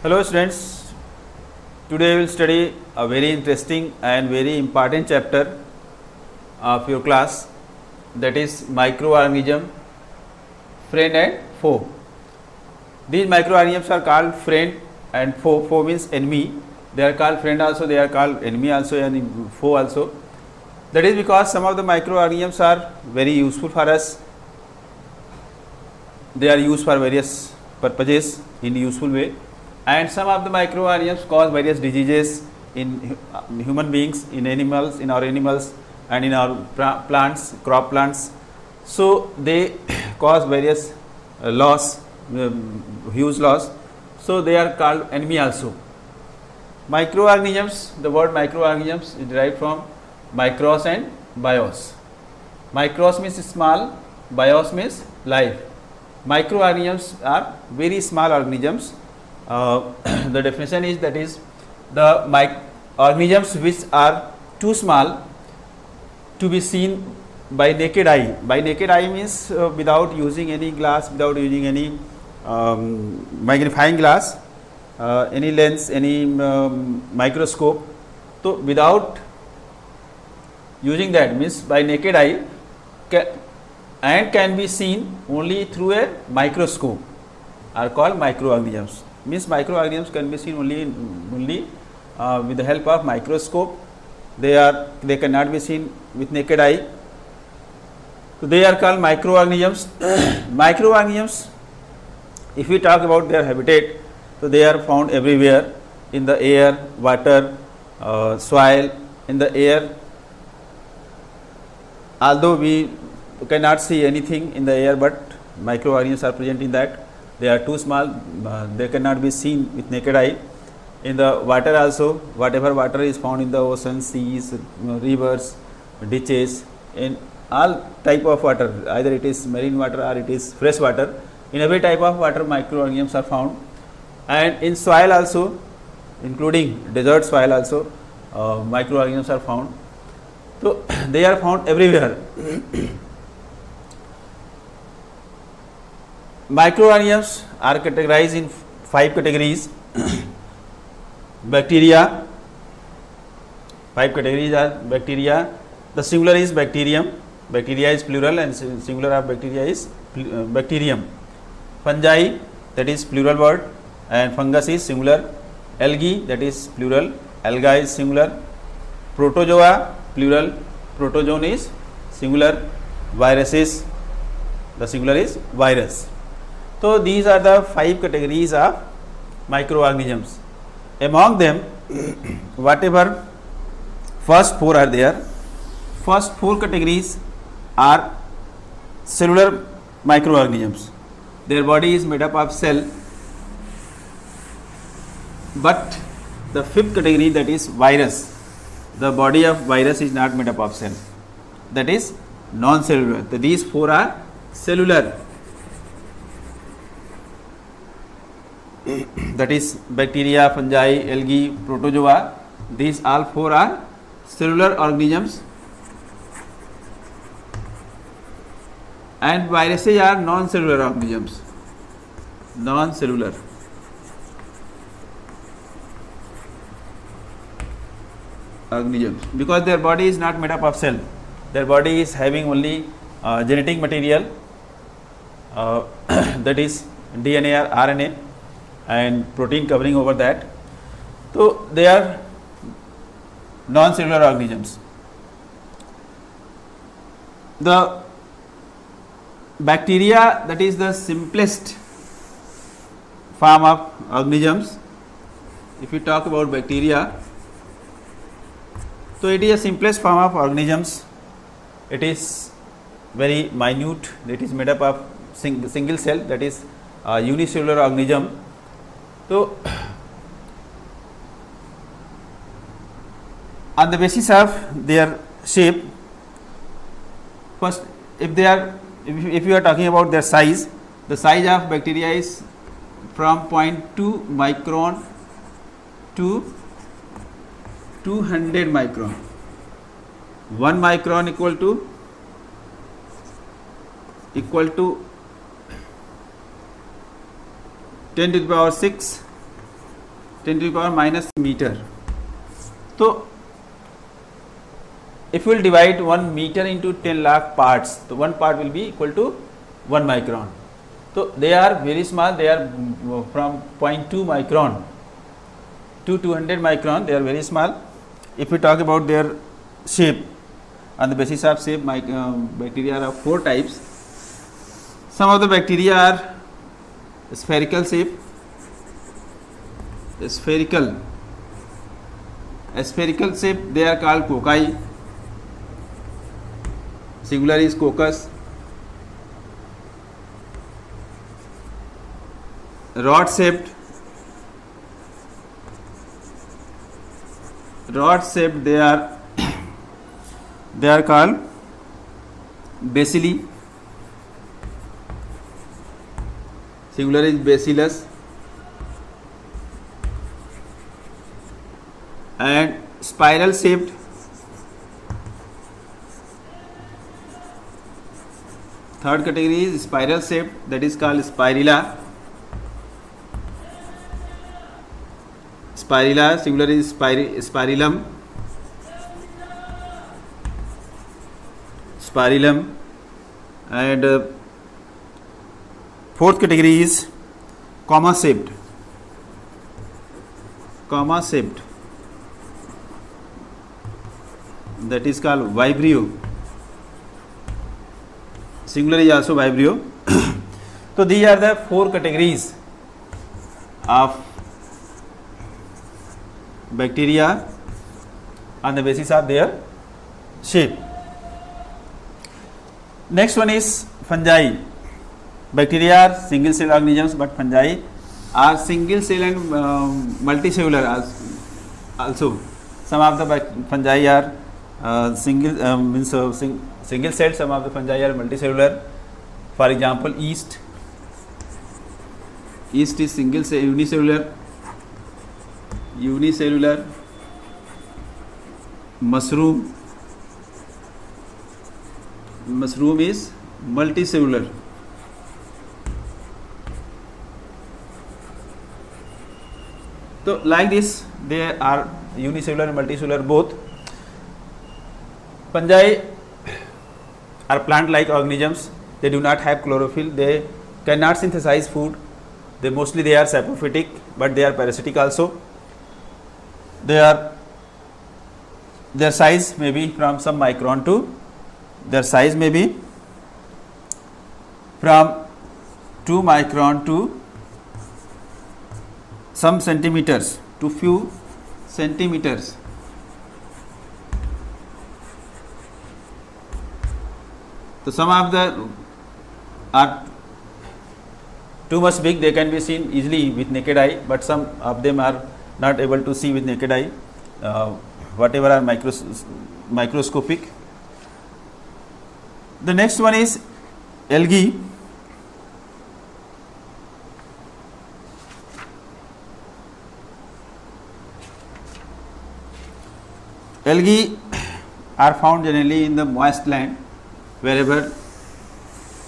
Hello students, today we will study a very interesting and very important chapter of your class, that is microorganism, friend and foe. These microorganisms are called friend and foe. Foe means enemy. They are called friend also, they are called enemy also and foe also. That is because some of the microorganisms are very useful for us. They are used for various purposes in useful way, and some of the microorganisms cause various diseases in human beings, in animals, in our animals and in our plants, crop plants. So they cause various loss, huge loss. So they are called enemy also. Microorganisms, the word microorganisms is derived from micros and bios. Micros means small, bios means life. Microorganisms are very small organisms. The definition is, that is the organisms which are too small to be seen by naked eye. By naked eye means without using any glass, without using any magnifying glass, any lens, any microscope. So without using that means by naked eye and can be seen only through a microscope are called microorganisms. Means microorganisms can be seen only with the help of microscope. They cannot be seen with naked eye. So they are called microorganisms. Microorganisms, if we talk about their habitat, so they are found everywhere in the air, water, soil. In the air, although we cannot see anything in the air, but microorganisms are present in that. They are too small, they cannot be seen with naked eye. In the water also, whatever water is found in the ocean, seas, rivers, ditches, in all type of water, either it is marine water or it is fresh water, in every type of water microorganisms are found. And in soil also, including desert soil also, microorganisms are found. So they are found everywhere. Microorganisms are categorized in 5 categories. Bacteria, 5 categories are bacteria. The singular is bacterium. Bacteria is plural and singular of bacteria is bacterium. Fungi, that is plural word, and fungus is singular. Algae, that is plural. Alga is singular. Protozoa, plural. Protozoan is singular. Viruses, the singular is virus. So these are the 5 categories of microorganisms. Among them, whatever first 4 are there, first 4 categories are cellular microorganisms. Their body is made up of cell. But the 5th category, that is virus, the body of virus is not made up of cell. That is non-cellular. So these 4 are cellular. That is bacteria, fungi, algae, protozoa. These all 4 are cellular organisms, and viruses are non-cellular organisms. Non-cellular. Organisms, because their body is not made up of cell. Their body is having only genetic material, that is DNA or RNA, and protein covering over that. So they are non-cellular organisms. The bacteria, that is the simplest form of organisms. If we talk about bacteria, so it is the simplest form of organisms. It is very minute. It is made up of single cell, that is unicellular organism. So on the basis of their shape, first if you are talking about their size, the size of bacteria is from 0.2 micron to 200 micron. 1 micron equal to 10 to the power 6 10 to the power minus meter. So if we will divide 1 meter into 10 lakh parts, so one part will be equal to 1 micron. So they are very small, they are from 0.2 micron to 200 micron, they are very small. If we talk about their shape, on the basis of shape, bacteria are of 4 types. Some of the bacteria are spherical shape, spherical shape, they are called cocci, singular is coccus. Rod shaped, they are called bacilli, singular is bacillus. And spiral shaped, third category is spiral shaped, that is called spirilla. Spirilla, singular is spirillum. And fourth category is comma shaped, that is called vibrio, singular is also vibrio. So these are the 4 categories of bacteria on the basis of their shape. Next one is fungi. Bacteria are single cell organisms, but fungi are single cell and multicellular also. Some of the fungi are single cell, some of the fungi are multicellular. For example, yeast is single cell, unicellular. Mushroom is multicellular. So like this, they are unicellular and multicellular both. Fungi are plant-like organisms. They do not have chlorophyll. They cannot synthesize food. They are saprophytic, but they are parasitic also. Their size may be from some micron to from 2 micron to some centimeters to few centimeters. So some of the are too much big, they can be seen easily with naked eye, but some of them are not able to see with naked eye, whatever are microscopic. The next one is algae. Algae are found generally in the moist land, wherever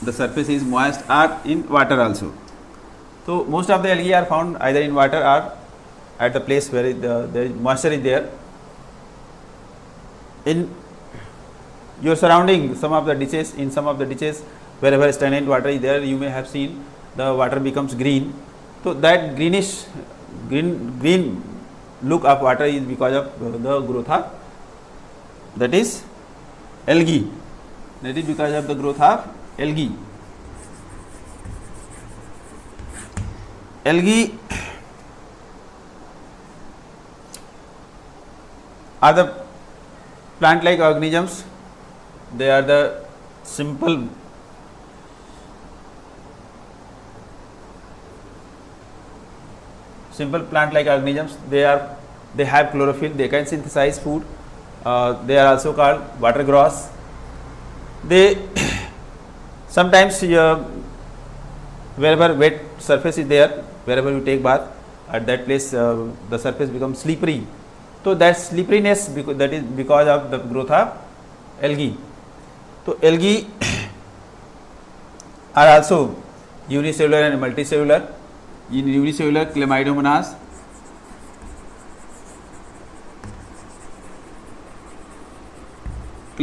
the surface is moist, or in water also. So most of the algae are found either in water or at the place where the moisture is there. In your surrounding, some of the ditches, wherever stagnant water is there, you may have seen the water becomes green. So that green look of water is because of the growth of, that is algae. That is because of the growth of algae. Algae are the plant-like organisms. They are the simple plant-like organisms. They have chlorophyll. They can synthesize food. They are also called water growers. They sometimes wherever wet surface is there, wherever you take bath, at that place the surface becomes slippery. So that slipperiness, that is because of the growth of algae. So algae are also unicellular and multicellular. In unicellular, Chlamydomonas,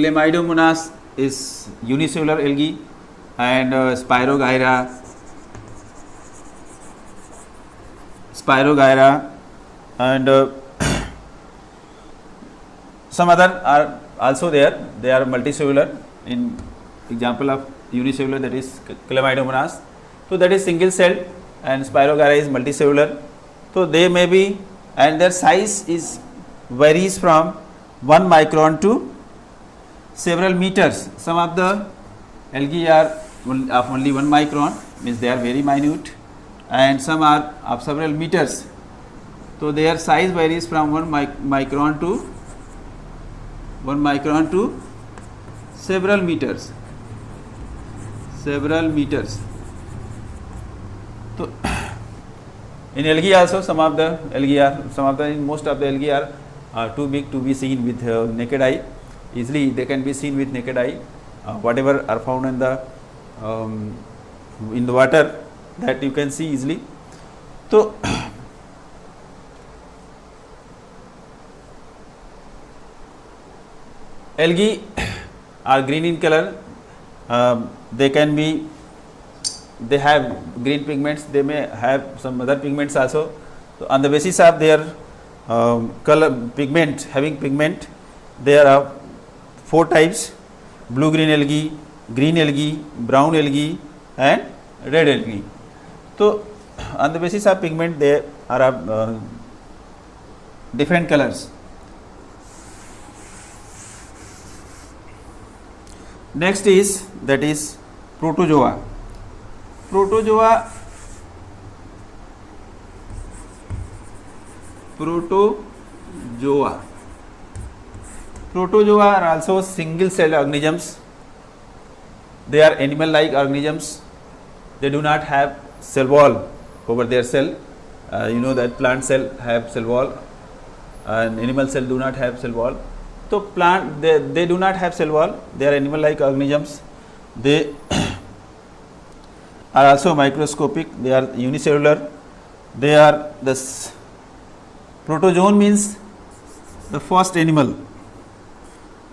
Chlamydomonas is unicellular algae, and Spirogyra, and some other are also there. They are multicellular. In example of unicellular, that is Chlamydomonas. So that is single celled, and Spirogyra is multicellular. So they may be, and their size is varies from 1 micron to several meters. Some of the algae are of only 1 micron, means they are very minute, and some are of several meters. So their size varies from 1 micron to several meters. So in algae also, most of the algae are too big to be seen with naked eye. Easily they can be seen with naked eye. Whatever are found in the water, that you can see easily. So algae are green in color. They have green pigments. They may have some other pigments also. So on the basis of their having pigment, there are 4 types: blue green algae, green algae, brown algae, and red algae. So on the basis of pigment, they are of different colors. Next is protozoa. Protozoa are also single cell organisms. They are animal like organisms. They do not have cell wall over their cell. You know that plant cell have cell wall, and animal cell do not have cell wall. So they do not have cell wall. They are animal like organisms. They are also microscopic. They are unicellular. They are protozoan means the first animal.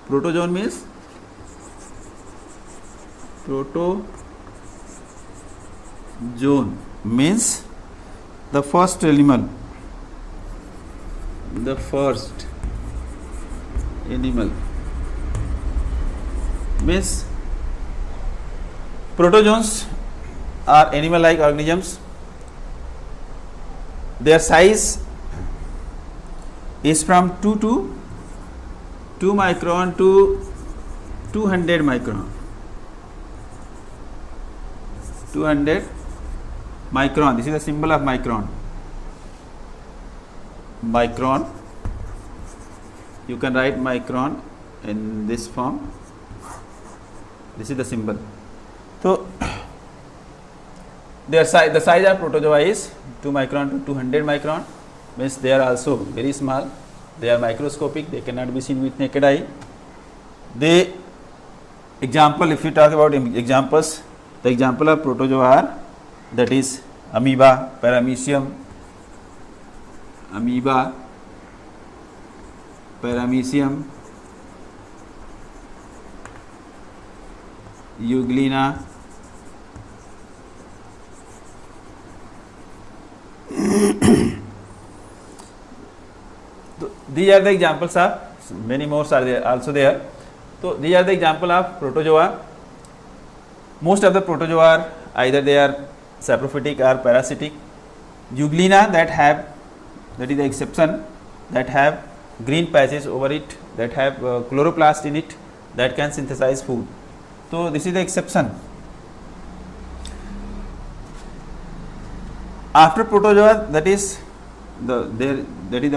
Protozoan means the first animal. Means protozoans are animal like organisms. Their size is from 2 micron to 200 micron. 200 micron. This is the symbol of micron. You can write micron in this form. This is the symbol. So the size of protozoa is 2 micron to 200 micron. Means they are also very small. They are microscopic. They cannot be seen with naked eye. If you talk about examples, the example of protozoa are, that is amoeba, paramecium, euglena, these are the examples of, many more are there also there. So these are the example of protozoa. Most of the protozoa are either they are saprophytic or parasitic. Euglena, that is the exception, that have green patches over it, that have chloroplast in it, that can synthesize food. So this is the exception. After protozoa, that is the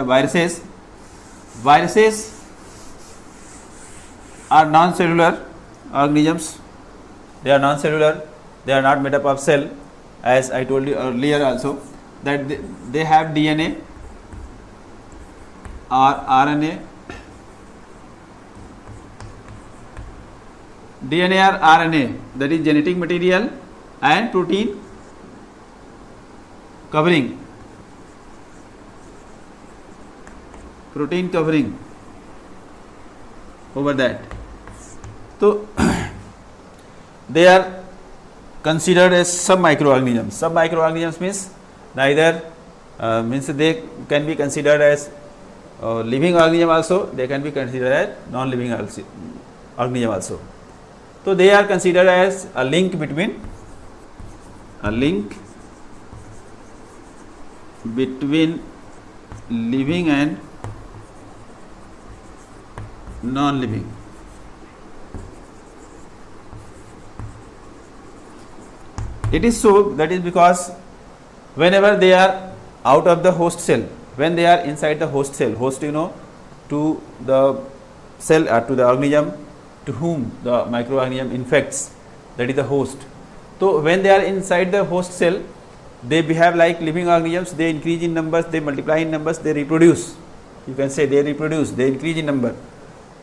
viruses. Viruses are non-cellular organisms. They are non-cellular. They are not made up of cell, as I told you earlier also, that they have DNA or RNA. DNA or RNA, that is genetic material, and protein covering. Over that. तो they are considered as some microorganisms. Some microorganisms means neither means they can be considered as living organism also, they can be considered as non-living organism also. So they are considered as a link between living and non-living. It is so, that is because whenever they are out of the host cell, when they are inside the host cell, host you know, to the cell or to the organism to whom the microorganism infects, that is the host. So when they are inside the host cell, they behave like living organisms, they increase in numbers, they multiply in numbers, they reproduce. You can say they reproduce, they increase in number.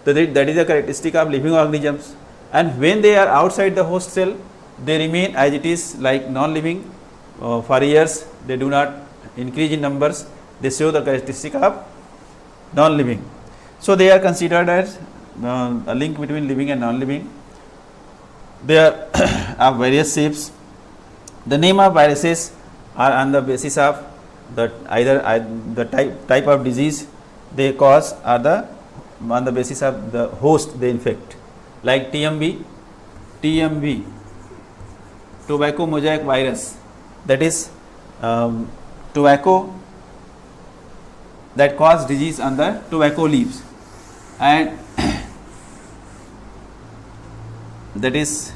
So that is a characteristic of living organisms. And when they are outside the host cell, they remain as it is, like non-living for years, they do not increase in numbers, they show the characteristic of non-living. So they are considered as a link between living and non-living. There are various shapes. The name of viruses are on the basis of either the type of disease they cause or on the basis of the host they infect. Like TMV, tobacco mosaic virus, that is tobacco that cause disease on the tobacco leaves, and that is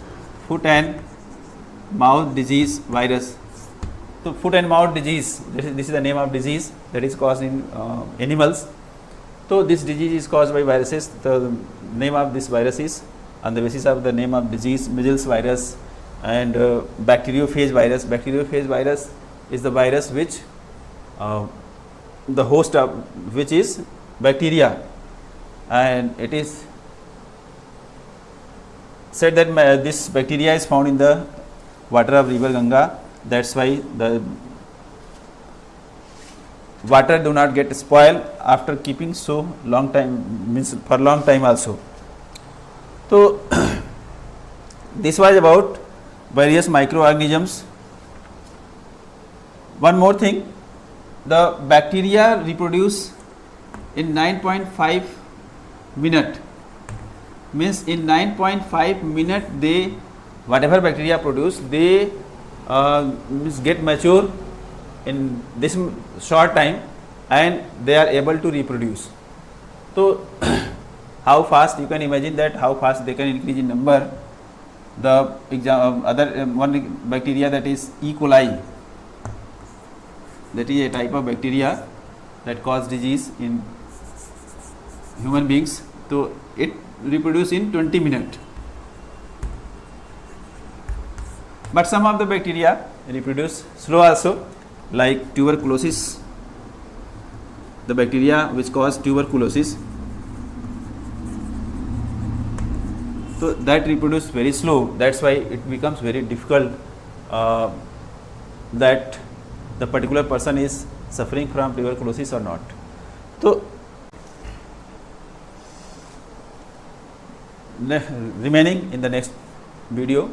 foot and mouth disease virus. So foot and mouth disease, this is the name of disease that is caused in animals. So this disease is caused by viruses. The name of this virus is on the basis of the name of disease, measles virus and bacteriophage virus. Bacteriophage virus is the virus which the host of which is bacteria, and it is said that this bacteria is found in the water of river Ganga. That's why the water do not get spoiled after keeping so long time, means for long time also. So this was about various microorganisms. One more thing, the bacteria reproduce in 9.5 minute, means in 9.5 minute they, whatever bacteria produce, they get mature in this short time and they are able to reproduce. So how fast, you can imagine that how fast they can increase in number. The other one bacteria, that is E. coli, that is a type of bacteria that cause disease in human beings. So it reproduce in 20 minutes. But some of the bacteria reproduce slow also, like tuberculosis, the bacteria which cause tuberculosis. So that reproduce very slow. That's why it becomes very difficult that the particular person is suffering from tuberculosis or not. So remaining in the next video.